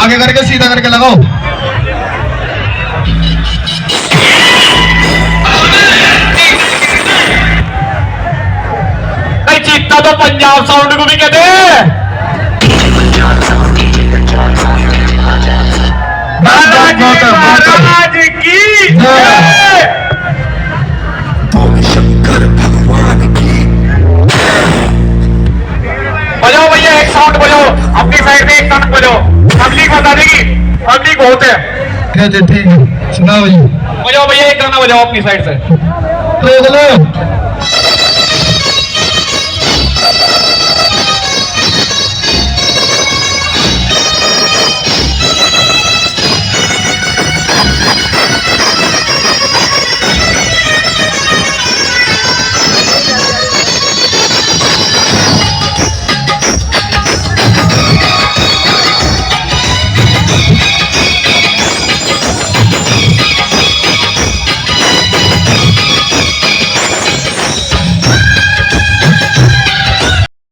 आगे करके सीधा करके लगाओ। नहीं चीता तो पंजाब साउंड को भी कहते हैं। महाराज की शंकर भगवान की। बजाओ भैया एक साउंड बजाओ अपनी साइड में, एक साउंड बजाओ, पब्लिक बता देगी, पब्लिक बहुत है। ठीक है सुनाओ भैया। बजाओ भैया एक गाना बजाओ अपनी साइड से। तो